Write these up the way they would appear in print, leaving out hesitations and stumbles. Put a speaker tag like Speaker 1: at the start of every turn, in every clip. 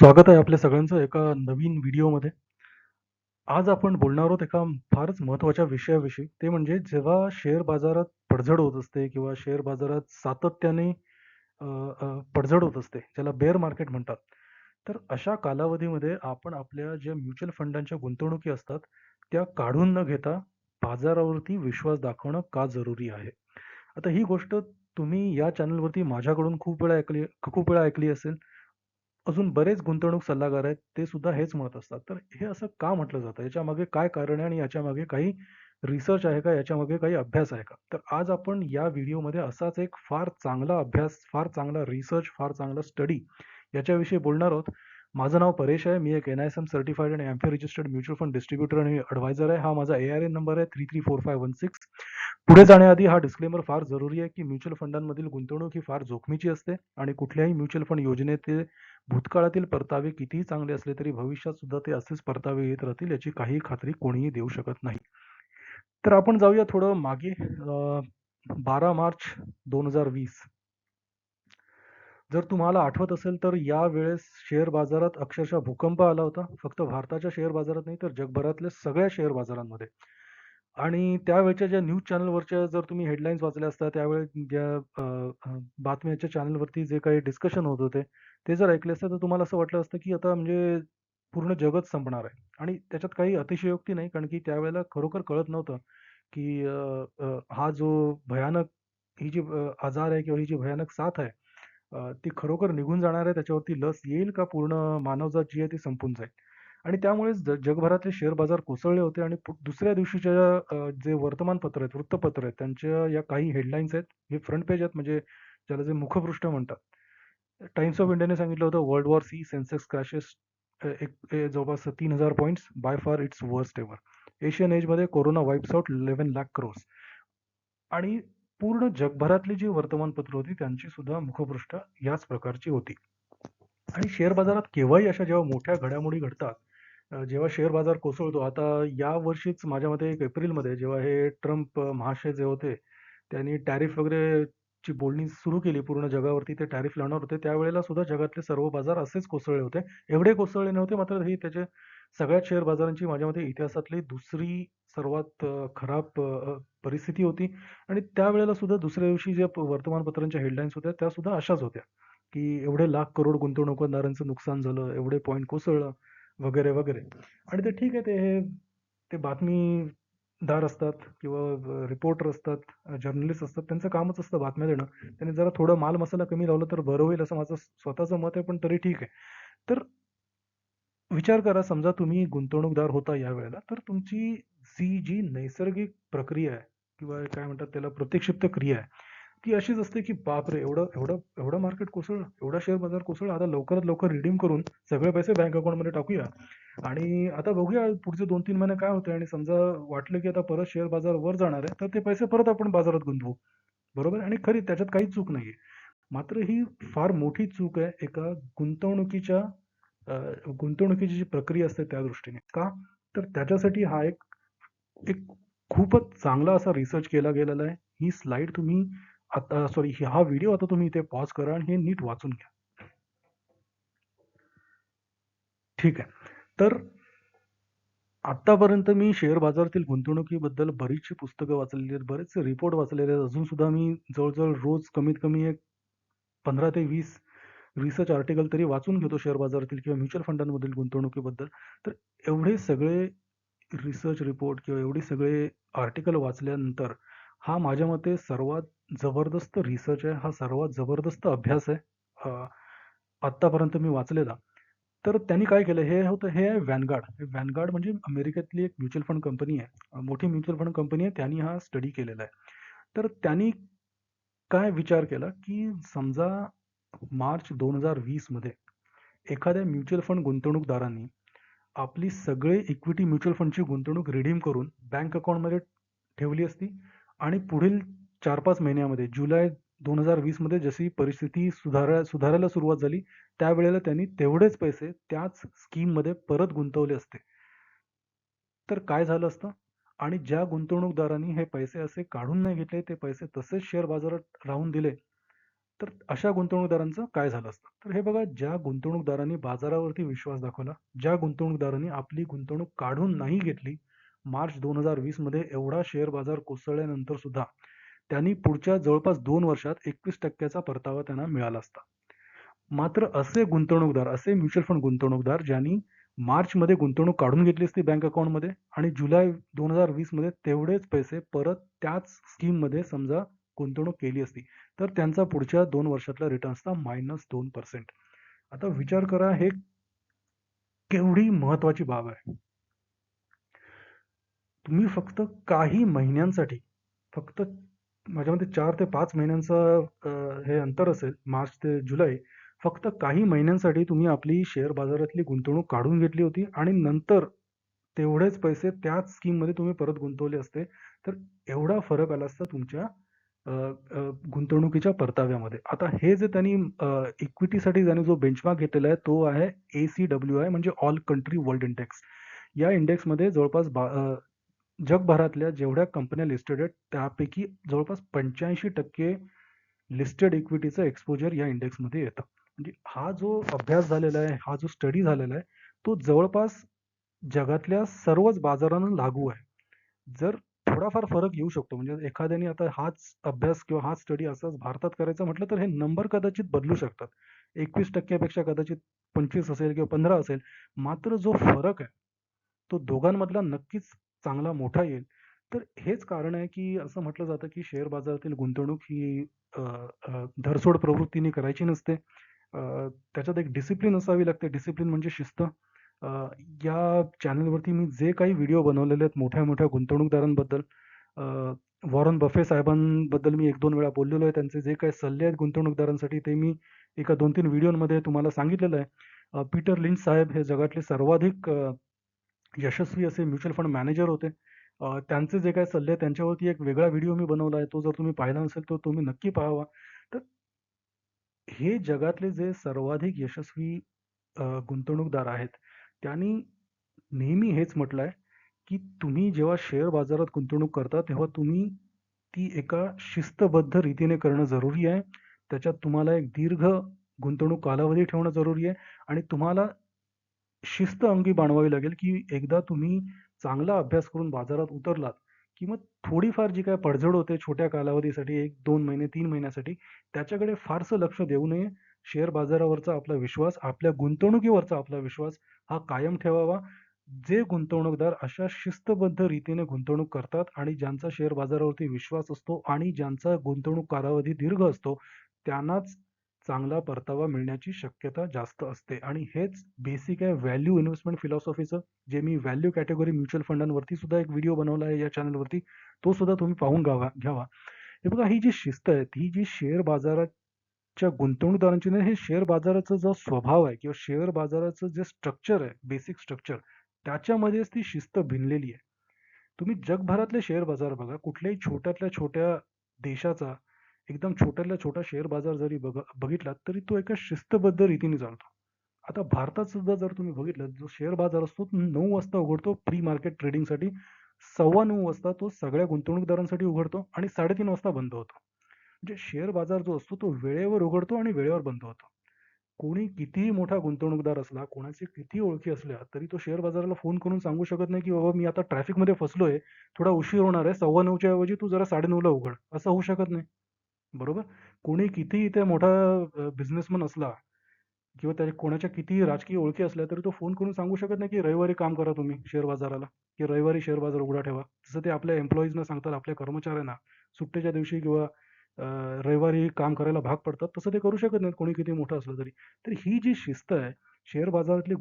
Speaker 1: स्वागत आहे आपल्या सगळ्यांचं एका नवीन व्हिडिओमध्ये. आज आपण बोलणार आहोत एका फारच महत्त्वाच्या विषयाविषयी. ते म्हणजे जेव्हा शेअर बाजारात पडझड होत असते किंवा शेअर बाजारात सातत्याने अ, पडझड होत असते, ज्याला बेअर मार्केट म्हणतात. तर अशा कालावधीमध्ये आपण आपल्या ज्या म्युच्युअल फंडांच्या गुंतवणुकी असतात, त्या काढून न घेता बाजारावरती विश्वास दाखवणं का जरुरी आहे? आता ही गोष्ट तुम्ही या चॅनलवरती माझ्याकडून खूप वेळा ऐकली असेल. अजून बरेच गुंतवणूक सल्लागार आहेत, ते सुद्धा हेच म्हणत असतात. तर हे असं का म्हटलं जातं? याच्यामागे काय कारण आहे आणि याच्यामागे काही रिसर्च आहे का? याच्यामागे काही अभ्यास आहे का? तर आज आपण या व्हिडिओमध्ये असाच एक फार चांगला अभ्यास, फार चांगला रिसर्च, फार चांगला स्टडी याच्याविषयी बोलणार आहोत. माझं नाव परेश आहे. मी एक NISM सर्टिफाईड आणि AMFI registered mutual fund distributor आणि ॲडवायझर आहे. हा माझा ARN नंबर आहे 334516. पुढे जाण्याआधी हा डिस्क्लेमर फार जरुरी आहे, की म्युच्युअल फंडांमधील गुंतवणूक ही फार जोखमीची असते आणि कुठल्याही म्युच्युअल फंड योजनेचे भूतकाळातील परतावे कितीही चांगले असले तरी भविष्यात सुद्धा ते असेच परतावे येत राहतील याची काहीही खात्री कोणीही देऊ शकत नाही. तर आपण जाऊया थोडं मागे. 12 मार्च 2020, जर तुम्हाला आठवत असेल तर यावेळेस शेअर बाजारात अक्षरशः भूकंप आला होता. फक्त भारताच्या शेअर बाजारात नाही तर जगभरातल्या सगळ्या शेअर बाजारांमध्ये. आणि त्यावेळच्या ज्या न्यूज चॅनलवरच्या जर तुम्ही हेडलाईन्स वाचल्या असत्या, त्यावेळेस ज्या बातम्याच्या चॅनलवरती जे काही डिस्कशन होत होते, ते जर ऐकले असते तर तुम्हाला असं वाटलं असतं की आता म्हणजे पूर्ण जगच संपणार आहे. आणि त्याच्यात काही अतिशयोक्ती नाही, कारण की त्यावेळेला खरोखर कळत नव्हतं की हा जो भयानक ही जी आजार आहे किंवा ही जी भयानक साथ आहे, ती खरोखर निघून जाणार आहे, त्याच्यावरती लस येईल का पूर्ण मानवजात जी आहे ती संपून जाईल. आणि त्यामुळेच जगभरातले शेअर बाजार कोसळले होते आणि दुसऱ्या दिवशीच्या जे वर्तमानपत्र आहेत, वृत्तपत्र आहेत, त्यांच्या या काही हेडलाईन्स आहेत. हे फ्रंट पेज आहेत, म्हणजे ज्याला जे मुखपृष्ठ म्हणतात. टाइम्स ऑफ इंडियाने सांगितलं होतं, world war see Sensex crashes जवळपास 3,000 points, by far its worst ever. Asian एजमध्ये corona wipes out 11 lakh crores. आणि पूर्ण जगभरातली जी वर्तमानपत्र होती त्यांची सुद्धा मुखपृष्ठ याच प्रकारची होती. आणि शेअर बाजारात केव्हाही अशा जेव्हा मोठ्या घडामोडी घडतात, जेव्हा शेअर बाजार कोसळतो. आता या वर्षीच माझ्या मते एक एप्रिलमध्ये जेव्हा हे ट्रम्प महाशय जे होते, त्यांनी टॅरिफ वगैरे ची बोलणी सुरू केली पूर्ण जगावरती, ते टॅरिफ लावणार होते. त्यावेळेला सुद्धा जगातले सर्व बाजार असेच कोसळले होते. एवढे कोसळले नव्हते, मात्र ही त्याच्या सगळ्यात शेअर बाजारांची माझ्या मते इतिहासातली दुसरी सर्वात खराब परिस्थिती होती. आणि त्यावेळेला सुद्धा दुसऱ्या दिवशी ज्या वर्तमानपत्रांच्या हेडलाईन्स होत्या, त्या सुद्धा अशाच होत्या, की एवढे लाख करोड गुंतवणूकदारांचं नुकसान झालं, एवढे पॉइंट कोसळलं, वगैरे, वगैरे. आणि ते ठीक आहे, ते बातमीदार असतात किंवा रिपोर्टर असतात, जर्नलिस्ट असतात. त्यांचं कामच असतं बातम्या देणं. त्यांनी जरा थोडं माल-मसाला कमी लावला तर बरं होईल असं माझं स्वतःचं मत आहे, पण तरी ठीक आहे. तर विचार करा, समजा तुम्ही गुंतवणूकदार होता यावेळेला, तर तुमची जी नैसर्गिक प्रक्रिया आहे किंवा काय म्हणतात त्याला, प्रत्यक्षिप्त क्रिया आहे, ती अशीच असते की बापरे! एवढं एवढं एवढं मार्केट कोसळलं, एवढा शेअर बाजार कोसळला, आता लवकरात लवकर रिडीम करून सगळे पैसे बँक अकाउंटमध्ये टाकूया आणि आता बघूया पुढचे 2-3 महिने काय होतंय. आणि समजा वाटलं की आता परत शेअर बाजार वर जाणार आहे, तर ते पैसे परत आपण बाजारात गुंतवू. बरोबर आहे? आणि खरी त्याच्यात काहीच चूक नाहीये. मात्र ही फार मोठी चूक आहे एका गुंतवणुकीच्या अ, गुंतवणुकीची जी प्रक्रिया असते त्या दृष्टीने. का? तर त्याच्यासाठी हा एक एक खूपच चांगला असा रिसर्च केला गेलेला आहे. ही स्लाईड तुम्ही आता, सॉरी, हा व्हिडिओ आता तुम्ही इथे पॉज करा आणि हे नीट वाचून घ्या. ठीक आहे. तर आत्तापर्यंत मी शेअर बाजारातील गुंतवणुकीबद्दल बरीचशी पुस्तकं वाचलेली आहेत, बरेचसे रिपोर्ट वाचलेले आहेत. अजून सुद्धा मी जवळ-जवळ रोज कमीत कमी एक 15 ते 20 रिसर्च आर्टिकल तरी वाचून घेतो शेअर बाजारातील किंवा म्युच्युअल फंडांमधील गुंतवणुकीबद्दल. तर एवढे सगळे रिसर्च रिपोर्ट किंवा एवढे सगळे आर्टिकल वाचल्यानंतर हा माझ्या मते सर्वात जबरदस्त रिसर्च आहे. हा सर्वात जबरदस्त अभ्यास आहे आत्तापर्यंत मी वाचलेला. तर त्यांनी काय केलं, हे आहे Vanguard. Vanguard म्हणजे अमेरिकेतली एक म्युच्युअल फंड कंपनी आहे. मोठी म्युच्युअल फंड कंपनी आहे. त्यांनी हा स्टडी केलेला आहे. तर त्यांनी काय विचार केला, की समजा मार्च 2020 मध्ये एखाद्या म्युच्युअल फंड गुंतवणूकदारांनी आपली सगळे इक्विटी म्युच्युअल फंडची गुंतवणूक रिडीम करून बँक अकाउंटमध्ये ठेवली असती आणि पुढील 4-5 महिन्यामध्ये जुलै 2020 मध्ये जशी परिस्थिती सुधारायला सुरुवात झाली, त्यावेळेला त्यांनी तेवढेच पैसे त्याच स्कीममध्ये परत गुंतवले असते. तर काय झालं असतं? आणि ज्या गुंतवणूकदारांनी हे पैसे असे काढून नाही घेतले, ते पैसे तसेच शेअर बाजारात राहून दिले, तर अशा गुंतवणूकदारांचं काय झालं असतं? तर हे बघा, ज्या गुंतवणूकदारांनी बाजारावरती विश्वास दाखवला, ज्या गुंतवणूकदारांनी आपली गुंतवणूक काढून नाही घेतली, मार्च 2020 मध्ये एवढा शेअर बाजार कोसळल्यानंतर सुद्धा त्यांनी पुढच्या जवळपास 2 वर्षात 21% चा परतावा त्यांना मिळाला असता. मात्र असे गुंतवणूकदार, असे म्युच्युअल फंड गुंतवणूकदार ज्यांनी मार्चमध्ये गुंतवणूक काढून घेतली असती बँक अकाउंटमध्ये आणि जुलै 2020 मध्ये तेवढेच पैसे परत त्याच स्कीममध्ये समजा गुंतवणूक केली असती, तर त्यांचा पुढच्या 2 वर्षातला रिटर्न असता -2%. आता विचार करा, हे केवढी महत्वाची बाब आहे. तुम्ही फक्त काही महिन्यांसाठी, फक्त माझ्या मते 4 ते 5 महिन्यांचं हे अंतर असेल, मार्च ते जुलै. फक्त काही महिन्यांसाठी तुम्ही आपली शेअर बाजारातली गुंतवणूक काढून घेतली होती आणि नंतर तेवढेच पैसे त्याच स्कीममध्ये तुम्ही परत गुंतवले असते, तर एवढा फरक आला असता तुमच्या अ, अ, गुंतवणुकीच्या परताव्यामध्ये. आता हे जे त्यांनी इक्विटीसाठी ज्याने जो बेंचमार्क घेतलेला आहे, तो आहे ACWI, म्हणजे ऑल कंट्री वर्ल्ड इंडेक्स. या इंडेक्समध्ये जवळपास जगभरातल्या जेवढ्या कंपन्या लिस्टेड आहेत, त्यापैकी जवळपास 85% लिस्टेड इक्विटीचं एक्सपोजर या इंडेक्समध्ये येतं. म्हणजे हा जो अभ्यास झालेला आहे, हा जो स्टडी झालेला आहे, तो जवळपास जगातल्या सर्वच बाजारांना लागू आहे. जर थोडाफार फरक येऊ शकतो, म्हणजे एखाद्याने आता हाच अभ्यास किंवा हाच स्टडी असाच भारतात करायचा म्हटलं, तर हे नंबर कदाचित बदलू शकतात. 21% पेक्षा कदाचित 25 असेल किंवा 15 असेल. मात्र जो फरक आहे, तो दोघांमधला नक्कीच चांगला मोठा येईल. तर हेच कारण आहे, की असं म्हटलं जातं, की शेअर बाजारातील गुंतवणूक ही अ, धरसोड प्रवृत्तीने करायची नसते. त्याच्यात एक डिसिप्लिन असावी लागते. डिसिप्लिन म्हणजे शिस्त. अ, या चॅनलवरती मी जे काही व्हिडिओ बनवलेले आहेत मोठ्या-मोठ्या गुंतवणूकदारांबद्दल, अ, वॉरन बफे साहेबांबद्दल मी 1-2 वेळा बोललेलो आहे. त्यांचे जे काही सल्ले आहेत गुंतवणूकदारांसाठी, ते मी एका 2-3 व्हिडिओमध्ये तुम्हाला सांगितलेलं आहे. पीटर लिंच साहेब हे जगातले सर्वाधिक यशस्वी असे म्युच्युअल फंड मॅनेजर होते. त्यांचे जे काही सल्ले आहेत त्यांच्यावरती एक वेगळा व्हिडिओ मी बनवला आहे. तो जर तुम्ही पाहिला नसेल तर तुम्ही नक्की पाहावा. तर हे जगातले जे सर्वाधिक यशस्वी गुंतवणूकदार आहेत, त्यांनी नेहमी हेच म्हटलं आहे, की तुम्ही जेव्हा शेअर बाजारात गुंतवणूक करता, तेव्हा तुम्ही ती एका शिस्तबद्ध रीतीने करणं जरुरी आहे. त्याच्यात तुम्हाला एक दीर्घ गुंतवणूक कालावधी ठेवणं जरुरी आहे आणि तुम्हाला शिस्त अंगी बाणवावी लागेल, की एकदा तुम्ही चांगला अभ्यास करून बाजारात उतरलात, की मग थोडीफार जी काही पडझड होते छोट्या कालावधीसाठी 1-2 महिने, 3 महिन्यासाठी, त्याच्याकडे फारसं लक्ष देऊ नये. शेअर बाजारावरचा आपला विश्वास, आपल्या गुंतवणुकीवरचा आपला विश्वास हा कायम ठेवावा. जे गुंतवणूकदार अशा शिस्तबद्ध रीतीने गुंतवणूक करतात आणि ज्यांचा शेअर बाजारावरती विश्वास असतो आणि ज्यांचा गुंतवणूक कालावधी दीर्घ असतो, त्यांनाच चांगला परतावा मिळण्याची शक्यता जास्त असते आणि हेच बेसिक आहे व्हॅल्यू इन्व्हेस्टमेंट फिलॉसॉफीचं, जे मी व्हॅल्यू कॅटेगरी म्युच्युअल फंडांवरती सुद्धा एक व्हिडिओ बनवला आहे या चॅनलवरती. तो सुद्धा तुम्ही पाहून घ्यावा. हे बघा, ही जी शिस्त आहे, ही जी शेअर बाजाराच्या गुंतवणूकदारांची नाही, हे शेअर बाजाराचा जो स्वभाव आहे किंवा शेअर बाजाराचं जे स्ट्रक्चर आहे, बेसिक स्ट्रक्चर, त्याच्यामध्येच ती शिस्त भिनलेली आहे. तुम्ही जगभरातले शेअर बाजार बघा, कुठल्याही छोट्यातल्या छोट्या देशाचा एकदम छोट्यातला छोटा शेअर बाजार जरी बघितलात, तरी तो एका शिस्तबद्ध रीतीने चालतो. आता भारतात सुद्धा जर तुम्ही बघितलं, जो शेअर बाजार असतो, तो 9 वाजता उघडतो प्री मार्केट ट्रेडिंगसाठी. 9:15 वाजता तो सगळ्या गुंतवणूकदारांसाठी उघडतो आणि 3:30 वाजता बंद होतो. म्हणजे शेअर बाजार जो असतो, तो वेळेवर उघडतो आणि वेळेवर बंद होतो. कोणी कितीही मोठा गुंतवणूकदार असला, कोणाची कितीही ओळखी असल्या, तरी तो शेअर बाजाराला फोन करून सांगू शकत नाही, की "बाबा, मी आता ट्रॅफिकमध्ये फसलोय, थोडा उशीर होणार आहे. 9:15च्या ऐवजी तू जरा 9:30ला उघड." असं होऊ शकत नाही. बरोबर? कोणी कितीही इथे मोठा बिझनेसमन असला किंवा त्या कोणाच्या कितीही राजकीय ओळखी असल्या, तरी तो फोन करून सांगू शकत नाही, की रविवारी काम करा तुम्ही शेअर बाजाराला, की रविवारी शेअर बाजार उघडा ठेवा. जसं ते आपल्या एम्प्लॉईजना सांगतात, आपल्या कर्मचाऱ्यांना सुट्टीच्या दिवशी किंवा अ, रविवारी काम करायला भाग पडतात, तसं ते करू शकत नाहीत कोणी कितीही मोठं असलं तरी. तर ही जी शिस्त आहे, शेअर बाजारातली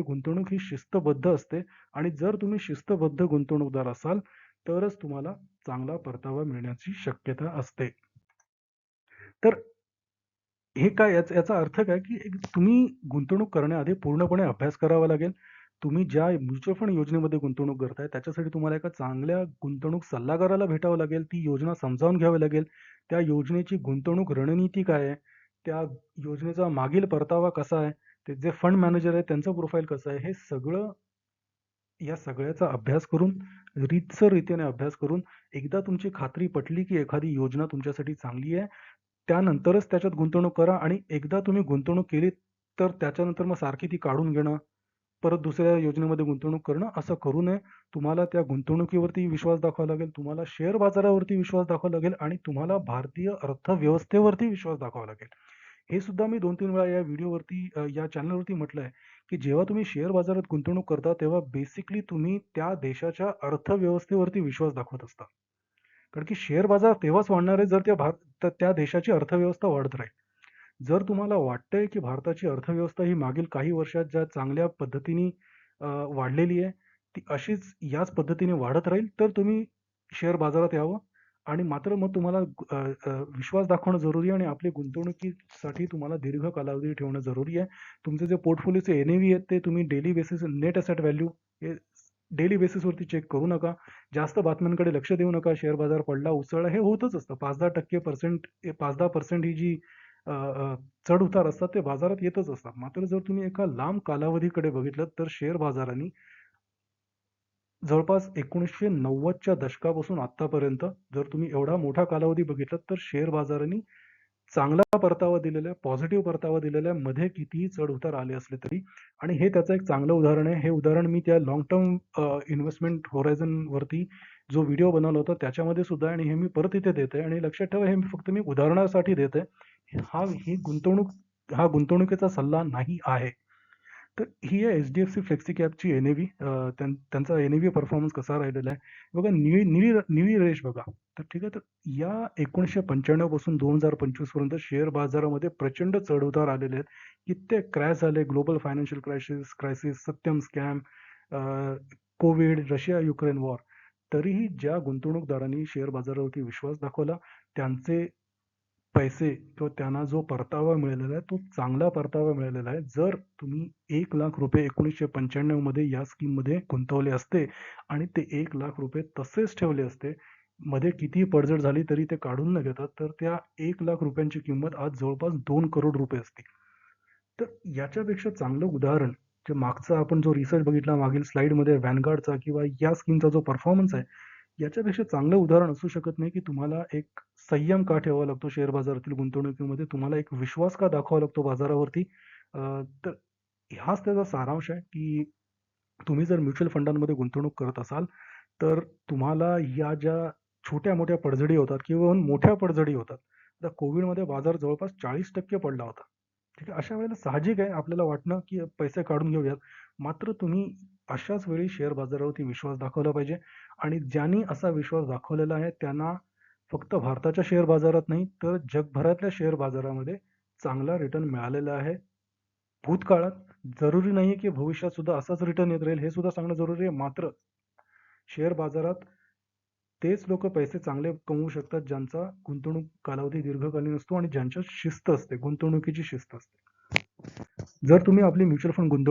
Speaker 1: गुंतवणूक ही शिस्तबद्ध असते आणि जर तुम्ही शिस्तबद्ध गुंतवणूकदार असाल, तरच तुम्हाला चांगला परतावा मिळण्याची शक्यता असते. तर हे काय, याचा अर्थ काय, की तुम्ही गुंतवणूक करण्याआधी पूर्णपणे अभ्यास करावा लागेल. तुम्ही ज्या म्युच्युअल फंड योजनेमध्ये गुंतवणूक करताय, त्याच्यासाठी तुम्हाला एका चांगल्या गुंतवणूक सल्लागाराला भेटावं लागेल. ती योजना समजावून घ्यावी लागेल. त्या योजनेची गुंतवणूक रणनीती काय आहे? त्या योजनेचा मागील परतावा कसा आहे? ते जे फंड मॅनेजर आहे त्यांचं प्रोफाईल कसं आहे? हे सगळं, या सगळ्याचा अभ्यास करून, रीतसर रीतीने अभ्यास करून, एकदा तुमची खात्री पटली, की एखादी योजना तुमच्यासाठी चांगली आहे, त्यानंतरच त्याच्यात गुंतवणूक करा आणि एकदा तुम्ही गुंतवणूक केली, तर त्याच्यानंतर मग सारखी ती काढून घेणं, परत दुसऱ्या योजनेमध्ये गुंतवणूक करणं असं करू नये. तुम्हाला त्या गुंतवणुकीवरती विश्वास दाखवावा लागेल, तुम्हाला शेअर बाजारावरती विश्वास दाखवावा लागेल आणि तुम्हाला भारतीय अर्थव्यवस्थेवरती विश्वास दाखवावा लागेल. हे सुद्धा मी 2-3 वेळा या व्हिडिओवरती या चॅनलवरती म्हटलंय, की जेव्हा तुम्ही शेअर बाजारात गुंतवणूक करता, तेव्हा बेसिकली तुम्ही त्या देशाच्या अर्थव्यवस्थेवरती विश्वास दाखवत असता. कारण की शेअर बाजार तेव्हाच वाढणार आहे, जर त्या देशाची अर्थव्यवस्था वाढत राहील. जर तुम्हाला वाटतंय, की भारताची अर्थव्यवस्था ही मागील काही वर्षात ज्या चांगल्या पद्धतीने वाढलेली आहे, ती अशीच याच पद्धतीने वाढत राहील, तर तुम्ही शेअर बाजारात यावं आणि मात्र मग तुम्हाला विश्वास दाखवणं जरुरी आहे आणि आपली गुंतवणुकीसाठी तुम्हाला दीर्घ कालावधी ठेवणं जरुरी आहे. तुमचे जे पोर्टफोलिओचे एन-ए-व्ही आहेत, ते तुम्ही daily basis net asset value हे डेली बेसिसवरती चेक करू नका. जास्त बातम्यांकडे लक्ष देऊ नका. शेअर बाजार पडला, उसळला हे होतच असतं. 5-10% ही जी अ, अ, चढ-उतार असतात ते बाजारात येतच असतात. मात्र जर तुम्ही एका लांब कालावधीकडे बघितलत तर शेअर बाजाराने जवळपास 1990च्या दशकापासून आत्तापर्यंत जर तुम्ही एवढा मोठा कालावधी बघितलात तर शेअर बाजाराने चांगला परतावा दिलेला आहे, पॉझिटिव्ह परतावा दिलेला आहे. मध्ये कितीही चढ-उतार आले असले तरी आणि हे त्याचं एक चांगलं उदाहरण आहे. हे उदाहरण मी त्या लाँग टर्म इन्व्हेस्टमेंट होरायझनवरती जो व्हिडिओ बनवला होता त्याच्यामध्ये सुद्धा आहे आणि हे मी परत इथे देत आहे आणि लक्षात ठेवा हे फक्त मी उदाहरणासाठी देत आहे. ही गुंतवणूक हा गुंतवणुकीचा सल्ला नाही आहे. तर ही आहे एच-डी-एफ-सी फ्लेक्सिकॅपची एन-ए-व्ही त्यांचा एन-ए-व्ही परफॉर्मन्स कसा राहिलेला आहे. बघा निळी निळी निळी रेष बघा. तर ठीक आहे. तर या 1995 पासून 2025 पर्यंत शेअर बाजारामध्ये प्रचंड चढ-उतार आलेले आहेत. कित्येक क्रॅश झाले. Global financial crisis, Satyam scam, Covid, Russia Ukraine war. तरीही ज्या गुंतवणूकदारांनी शेअर बाजारावरती विश्वास दाखवला, त्यांचे पैसे किंवा त्यांना जो परतावा मिळालेला आहे, तो चांगला परतावा मिळालेला आहे. जर तुम्ही ₹1,00,000 1995 मध्ये या स्कीममध्ये गुंतवले असते आणि ते ₹1,00,000 तसेच ठेवले असते, मध्ये कितीही पडझड झाली तरी ते काढून न घेता, तर त्या ₹1,00,000 ची किंमत आज जवळपास ₹2,00,00,000 असती. तर याच्यापेक्षा चांगलं उदाहरण जे मागचा आपण जो रिसर्च बघितला मागील स्लाइडमध्ये Vanguardचा किंवा या स्कीमचा जो परफॉर्मन्स आहे, याच्यापेक्षा चांगलं उदाहरण असू शकत नाही, की तुम्हाला एक संयम का ठेवावा लागतो शेअर बाजारातील गुंतवणुकीमध्ये, तुम्हाला एक विश्वास का दाखवावा लागतो बाजारावरती. तर हाच त्याचा सारांश आहे, की तुम्ही जर म्युच्युअल फंडांमध्ये गुंतवणूक करत असाल, तर तुम्हाला या ज्या छोट्या-मोठ्या पडझडी होतात किंवा मोठ्या पडझडी होतात. आता कोव्हिडमध्ये बाजार जवळपास 40% पडला होता. ठीक आहे. अशा वेळेला साहजिक आहे आपल्याला वाटणं, की पैसे काढून घेऊयात. मात्र तुम्ही अशाच वेळी शेअर बाजारावरती विश्वास दाखवला पाहिजे आणि ज्यांनी असा विश्वास दाखवलेला आहे, त्यांना फक्त भारताच्या शेअर बाजारात नाही, तर जगभरातल्या शेअर बाजारामध्ये चांगला रिटर्न मिळालेला आहे. भूतकाळात जरुरी नाहीये, की भविष्यात सुद्धा असाच रिटर्न येत राहील, हे सुद्धा सांगणं जरुरी आहे. मात्र शेअर बाजारात तेच लोकं पैसे चांगले कमवू शकतात, ज्यांचा गुंतवणूक कालावधी दीर्घकालीन असतो आणि ज्यांच्यात शिस्त असते, गुंतवणुकीची शिस्त असते. जर तुम्ही आपली म्युच्युअल फंड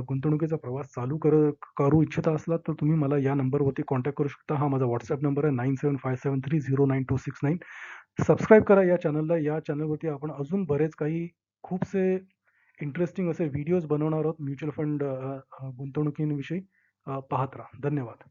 Speaker 1: गुंतवणुकीचा प्रवास करू इच्छिता असलात, तर तुम्ही मला या नंबरवरती कॉन्टॅक्ट करू शकता. हा माझा WhatsApp नंबर आहे 9757309269. सबस्क्राईब करा या चॅनलला. या चॅनलवरती आपण अजून बरेच काही खूपसे इंटरेस्टिंग असे व्हिडिओज बनवणार आहोत म्युच्युअल फंड गुंतवणुकीविषयी. पाहत राहा. धन्यवाद.